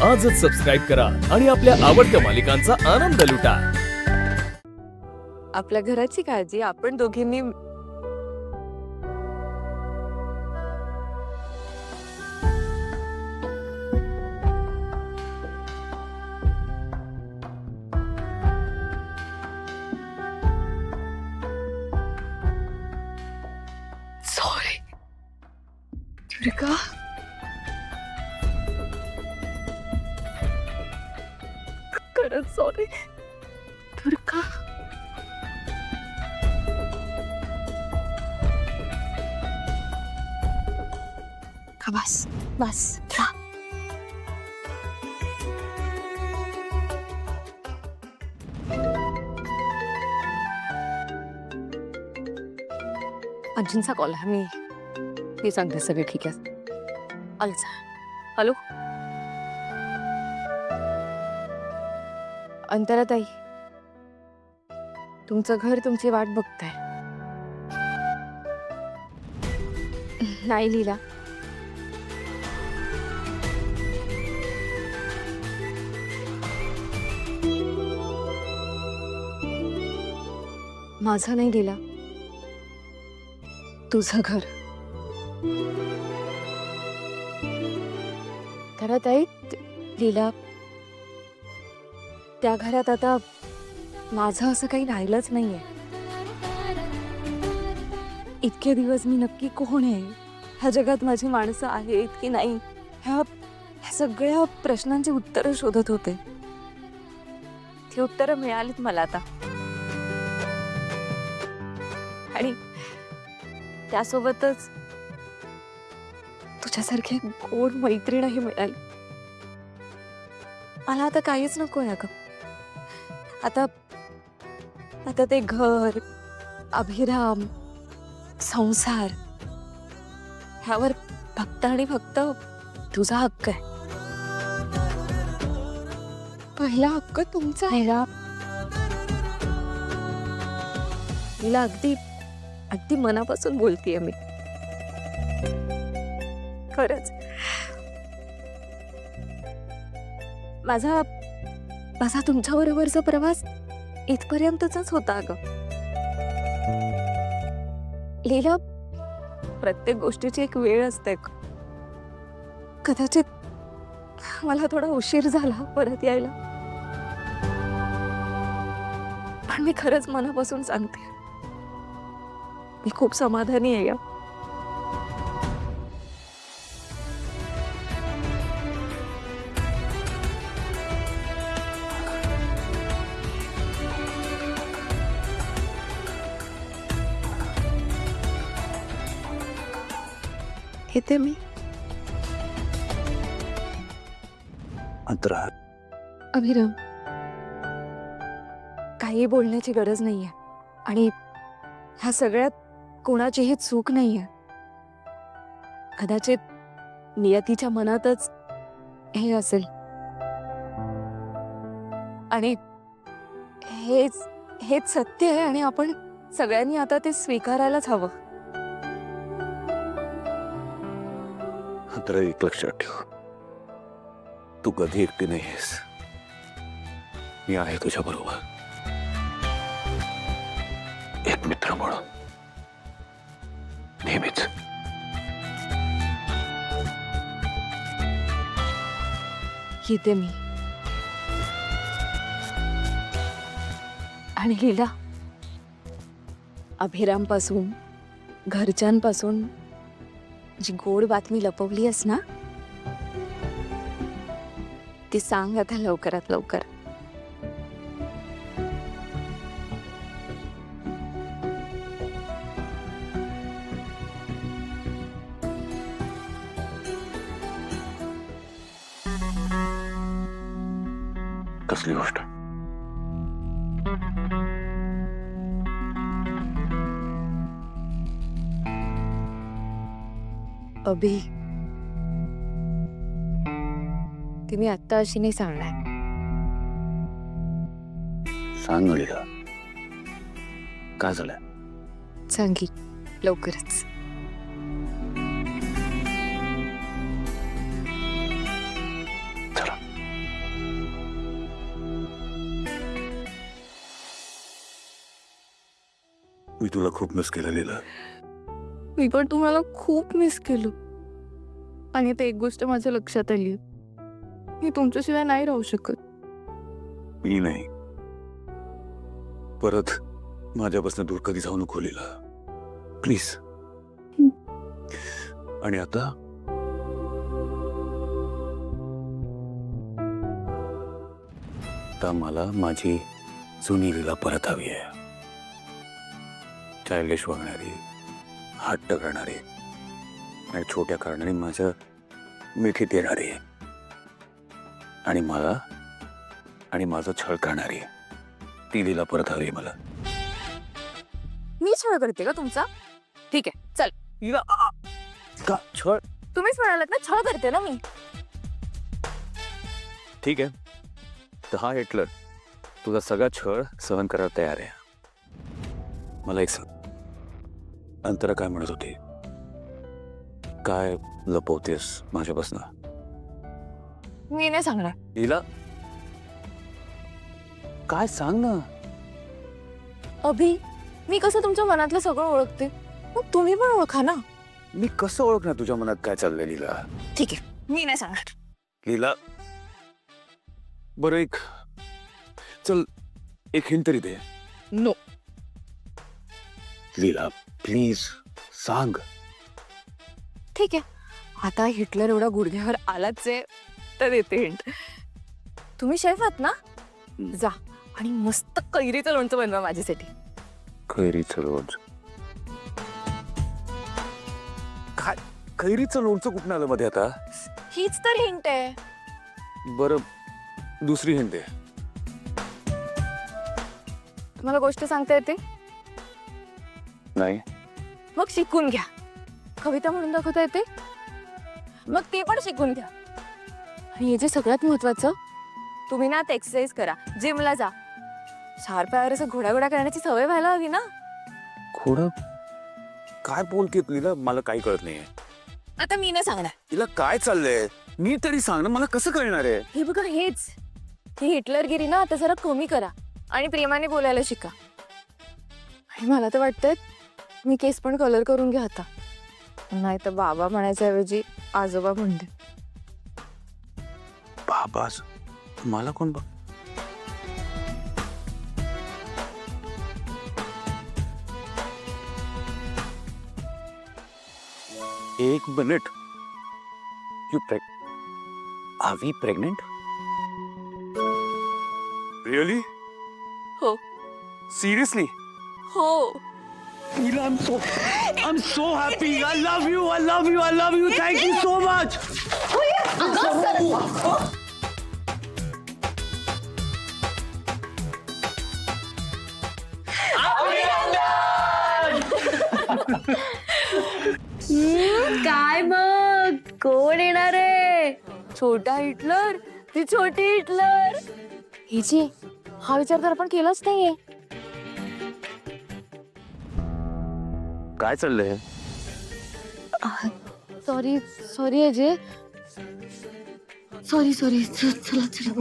आजच सबस्क्राईब करा आणि आपल्या आवडत्या मालिकांचा आनंद लुटा. आपल्या घराची काळजी आपण दोघींनी सॉरी दुर्गा. खरंच सॉरी दुर्गा. बस बस जा. अर्जुनचा कॉल आहे. मी सांगते सगळे ठीक आहे. अलचा हॅलो अंतराताई, तुमचं घर तुमची वाट बघताय. नाही लीला, माझं नाही लीला, तुझं घर. घरात आहे लीला, त्या घरात आता माझं असं काही राहिलंच नाहीये. इतके दिवस मी नक्की कोण आहे, ह्या जगात माझी माणसं आहेत की नाही, ह्या सगळ्या प्रश्नांची उत्तरं शोधत होते. ती उत्तरं मिळालीत मला आता. आणि त्यासोबतच तुझ्यासारखी गोड मैत्रीणही मिळाली. मला आता काहीच नकोय अगं. आता ते घर, अभिराम, संसार, ह्यावर फक्त आणि फक्त तुझा हक्क आहे. पहिला हक्क तुमचा आहे ना. तिला अगदी अगदी मनापासून बोलतीये मी. खरंच माझा तुमच्या बरोबरचा प्रवास इथपर्यंतचाच होता अगं. लीला, प्रत्येक गोष्टीची एक वेळ असते. कदाचित मला थोडा उशीर झाला परत यायला, पण मी खरंच मनापासून सांगते, मी खूप समाधानी आहे. येते मी. अंतरा, अभिराम, काही बोलण्याची गरज नाहीये आणि ह्या सगळ्यात कोणाचीही चूक नाहीये. कदाचित नियतीच्या मनातच हे असेल आणि हेच सत्य आहे आणि आपण सगळ्यांनी आता ते स्वीकारायलाच हवं. अंतरा, एक लक्षात ठेव, तू कधी एकटी नाहीस. मी आहे तुझ्या बरोबर, एक मित्र म्हणून नेहमीच. येते मी. आणि लीला, अभिरामपासून, घरच्यांपासून जी गोड बातमी लपवली आहेस ना, ती सांग आता लवकरात लवकर. कसली गोष्ट? अभि, ती मी आत्ता अशी नाही सांगणार. सांग लीला, काय झालं? सांगी लवकरच. चला. मी तुला खूप मिस केलं लीला. मी पण तुम्हाला खूप मिस केलं. आणि आता एक गोष्ट माझ्या लक्षात आली, मी तुमच्याशिवाय नाही राहू शकत. मी नाही. परत माझ्यापासून दूर कधी जाऊ नको लीला, प्लीज. आणि आता मला माझी जुनी लीला परत हवी आहे. चाइल्डिश वागणारी, हट्ट करणारी आणि छोट्या कारणाने माझ्या मिठीत येणारी आणि मला आणि माझा छळ करणारी ती लीला परत हवी मला. मी छळ करते का तुमचा? ठीक आहे, चल. का छळ? तुम्हीच म्हणालात ना छळ करते ना मी. ठीक आहे, तर हा हिटलर तुझा सगळा छळ सहन करायला तयार आहे. मला एक सांग, अंतरा काय म्हणत होती? काय लपवतेस माझ्यापासून? मी नाही सांगणार. लीला काय सांग ना. अभि, मी कसं तुमच्या मनातलं सगळं ओळखते, मग तुम्ही पण ओळखा ना. मी कसं ओळखणार तुझ्या मनात काय चाललंय लीला? ठीक आहे, मी नाही सांगणार. लीला बरं, चल एक हिंट तरी दे. नो. लीला प्लीज सांग. ठीक आहे, आता हिटलर एवढा गुडघ्यावर आलाच आहे तर देते हिंट. तुम्ही शेफ आहात ना, जा आणि मस्त कैरीचं लोणचं बनवा माझ्यासाठी. कैरीचं लोणचं? काय कैरीचं लोणचं कुठं आलं मध्ये आता? हीच तर हिंट आहे. बरं, दुसरी हिंट दे. तुम्हाला गोष्ट सांगता येते? नाही. मग शिकून घ्या. कविता म्हणून दाखवता येते? मग ते पण शिकून घ्या. आणि हे जे सगळ्यात महत्वाचं, तुम्ही ना आता एक्सरसाइज करा, जिमला जा. 4 पायावर असं घोडाघोडा करण्याची सवय व्हायला हवी ना. खोडं काय बोलते लीला? मला काही कळत नाहीये. आता मी नाही सांगणार. तिला काय चाललंय? मी तरी सांग ना, मला कसं कळणार आहे? हे बघा, हेच ही हिटलरगिरी ना आता जरा कमी करा आणि प्रेमाने बोलायला शिका. आणि मला तर वाटतंय मी केस पण कलर करून घ्या आता, नाही तर बाबा म्हणायच्या ऐवजी आजोबा म्हणते. बाबास मला कोण बघ? एक minute. You are we pregnant? Really? हो. सिरियसली? हो. I'm so happy. I love you. I love you. I love you. Thank you so much. काय मग कोण येणार आहे? छोटा हिटलर, ती छोटी हिटलर. हिची हा विचार तर आपण केलाच नाहीये. काय चाललंय? Sorry sorry Ajay, sorry sorry. चला चला.